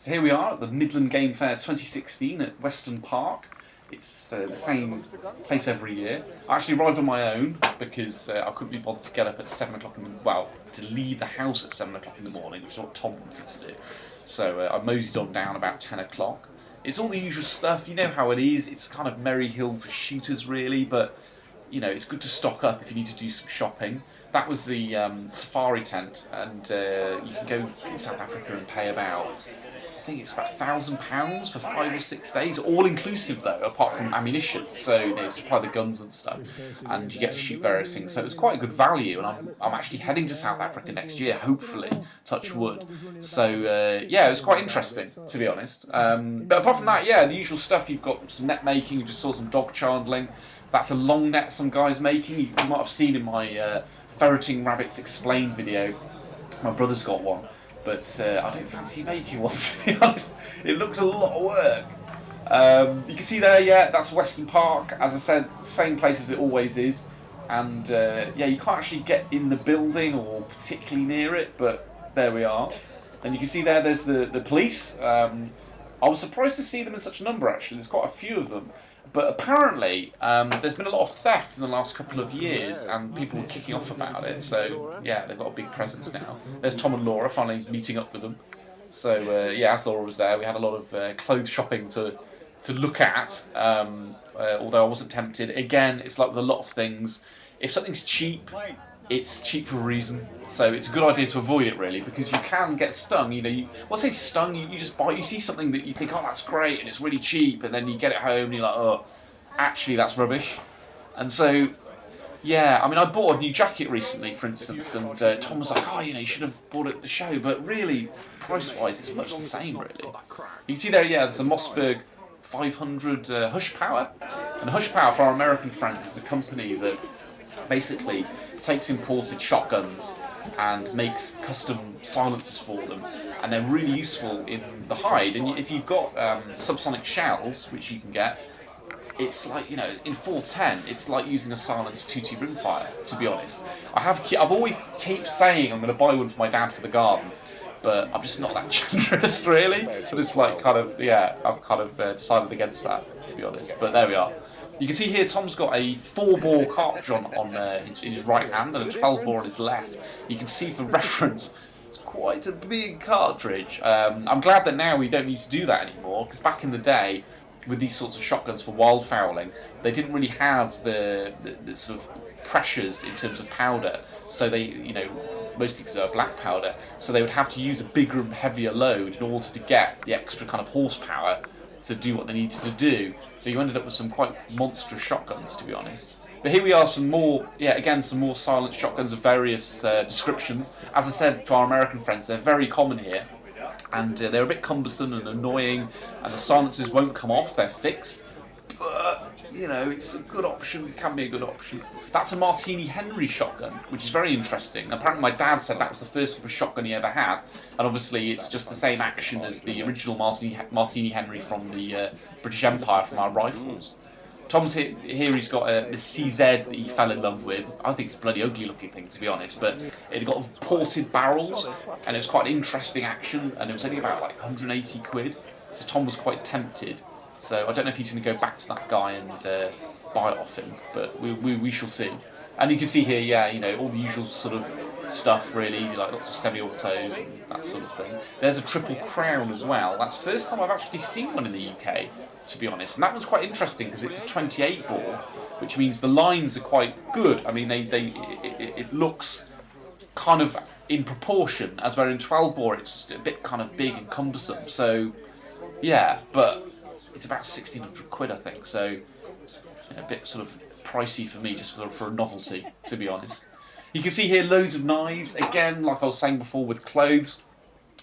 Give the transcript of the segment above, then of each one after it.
So here we are at the Midland Game Fair 2016 at Weston Park. It's the same place every year. I actually arrived on my own because I couldn't be bothered to get up at 7 o'clock in the to leave the house at 7 o'clock in the morning, which is what Tom wanted to do. So I moseyed on down about 10 o'clock. It's all the usual stuff, you know how it is. It's kind of Merry Hill for shooters, really, but you know, it's good to stock up if you need to do some shopping. That was the safari tent, and you can go in South Africa and pay about, I think it's about £1,000 for 5 or 6 days, all inclusive though, apart from ammunition. So they supply the guns and stuff, and you get to shoot various things. So it was quite a good value, and I'm actually heading to South Africa next year, hopefully, touch wood. So yeah, it was quite interesting, to be honest. But apart from that, yeah, the usual stuff. You've got some net making. You just saw some dog chandling. That's a long net some guy's making. You might have seen in my Ferreting Rabbits Explained video. My brother's got one, but I don't fancy making one, to be honest. It looks a lot of work. You can see there, yeah, that's Weston Park. As I said, same place as it always is. And yeah, you can't actually get in the building or particularly near it, but there we are. And you can see there's the police. I was surprised to see them in such a number, actually. There's quite a few of them. But apparently, there's been a lot of theft in the last couple of years, and people are kicking off about it. So, yeah, they've got a big presence now. There's Tom and Laura finally meeting up with them. So, yeah, as Laura was there, we had a lot of clothes shopping to look at, although I wasn't tempted. Again, it's like with a lot of things. If something's cheap, it's cheap for a reason. So it's a good idea to avoid it, really, because you can get stung. You know, well, I say stung, you just buy, you see something that you think, oh, that's great, and it's really cheap, and then you get it home, and you're like, oh, actually, that's rubbish. And so, yeah, I mean, I bought a new jacket recently, for instance, and Tom was like, oh, you know, you should have bought it at the show, but really, price-wise, it's much the same, really. You can see there, yeah, there's a Mossberg 500 Srspower, and Srspower, for our American friends, is a company that basically takes imported shotguns and makes custom silencers for them, and they're really useful in the hide. And if you've got subsonic shells, which you can get, it's like, you know, in 410, it's like using a silenced 2T rimfire, to be honest. I've always keep saying I'm going to buy one for my dad for the garden, but I'm just not that generous, really. So it's like kind of, yeah, I've kind of decided against that, to be honest. But there we are. You can see here Tom's got a 4-bore cartridge on his right hand and a 12-bore on his left. You can see for reference, it's quite a big cartridge. I'm glad that now we don't need to do that anymore, because back in the day, with these sorts of shotguns for wildfowling, they didn't really have the sort of pressures in terms of powder. So they, you know, mostly because they were black powder, so they would have to use a bigger and heavier load in order to get the extra kind of horsepower to do what they needed to do. So you ended up with some quite monstrous shotguns, to be honest. But here we are, some more, yeah, again, some more silent shotguns of various descriptions. As I said to our American friends, they're very common here, and they're a bit cumbersome and annoying, and the silencers won't come off, they're fixed. But, you know, it's a good option, it can be a good option. That's a Martini Henry shotgun, which is very interesting. Apparently my dad said that was the first type of shotgun he ever had, and obviously it's just the same action as the original Martini Henry from the British Empire, from our rifles. Tom's here, he's got the CZ that he fell in love with. I think it's a bloody ugly looking thing, to be honest, but it got ported barrels, and it was quite an interesting action, and it was only about like 180 quid, so Tom was quite tempted. So I don't know if he's going to go back to that guy and buy it off him, but we shall see. And you can see here, yeah, you know, all the usual sort of stuff, really, like lots of semi-autos and that sort of thing. There's a Triple Crown as well. That's the first time I've actually seen one in the UK, to be honest. And that one's quite interesting because it's a 28 bore, which means the lines are quite good. I mean, it looks kind of in proportion, as where in 12 bore it's just a bit kind of big and cumbersome. So, yeah, but it's about 1,600 quid, I think, so you know, a bit sort of pricey for me, just for a novelty, to be honest. You can see here loads of knives. Again, like I was saying before with clothes,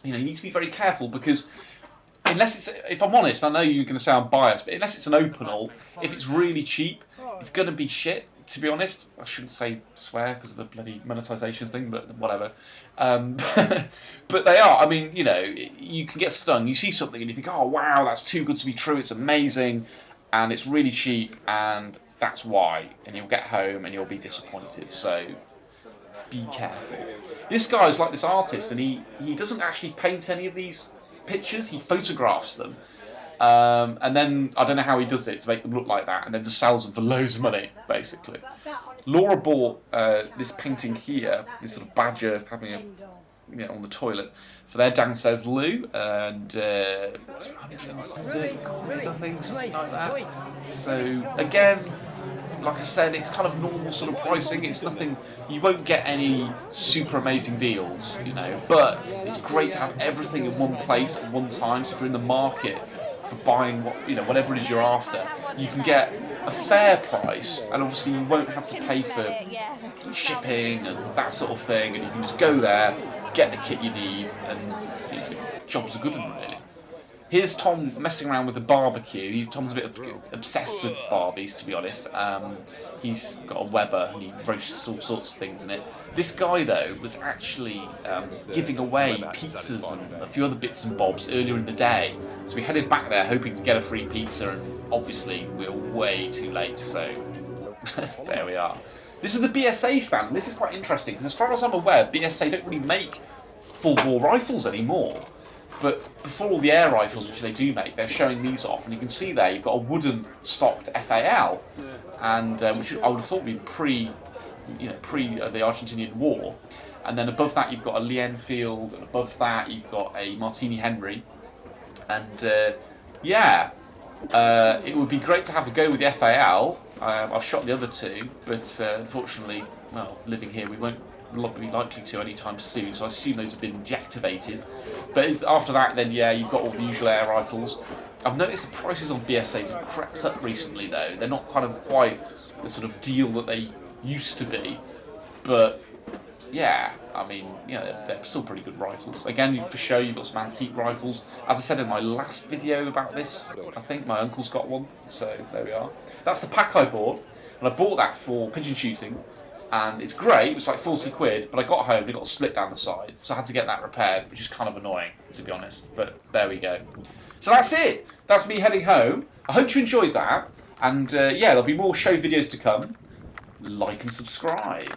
you know, you need to be very careful, because unless it's, if I'm honest, I know you're going to say I'm biased, but unless it's an open-all, if it's really cheap, it's going to be shit, to be honest. I shouldn't say swear because of the bloody monetisation thing, but whatever. But they are, I mean, you know, you can get stung. You see something and you think, oh, wow, that's too good to be true, it's amazing, and it's really cheap, and that's why. And you'll get home and you'll be disappointed, so be careful. This guy's like this artist, and he doesn't actually paint any of these pictures, he photographs them. And then, I don't know how he does it to make them look like that, and then just sells them for loads of money, basically. Laura bought this painting here, this sort of badger having a, on the toilet, for their downstairs loo, and it's 130 quid, I think, something like that. So, again, like I said, it's kind of normal sort of pricing. It's nothing, you won't get any super amazing deals, but it's great to have everything in one place at one time. So if you're in the market for buying whatever it is you're after, you can get a fair price, and obviously you won't have to pay for shipping and that sort of thing, and you can just go there, get the kit you need, and jobs are good one, really. Here's Tom messing around with the barbecue. Tom's a bit obsessed with Barbies, to be honest. He's got a Weber and he roasts all sorts of things in it. This guy, though, was actually giving away pizzas and a few other bits and bobs earlier in the day. So we headed back there hoping to get a free pizza, and obviously we were way too late, so there we are. This is the BSA stand. This is quite interesting because, as far as I'm aware, BSA don't really make full-bore rifles anymore. But before all the air rifles, which they do make, they're showing these off, and you can see there you've got a wooden stocked FAL, and which I would have thought would be pre the Argentinian War. And then above that you've got a Lee Enfield, and above that you've got a Martini Henry, and it would be great to have a go with the FAL. I've shot the other two, but unfortunately, well, living here, we won't be likely to anytime soon, so I assume those have been deactivated. But after that, then you've got all the usual air rifles. I've noticed the prices on BSAs have crept up recently, though. They're not kind of quite the sort of deal that they used to be, but I mean, they're still pretty good rifles. Again, for show, you've got some antique rifles. As I said in my last video about this, I think my uncle's got one, so there we are. That's the pack I bought, and I bought that for pigeon shooting. And it's great, it was like 40 quid, but I got home and it got split down the side, so I had to get that repaired, which is kind of annoying, to be honest, but there we go. So that's it, that's me heading home. I hope you enjoyed that, and there'll be more show videos to come. Like and subscribe.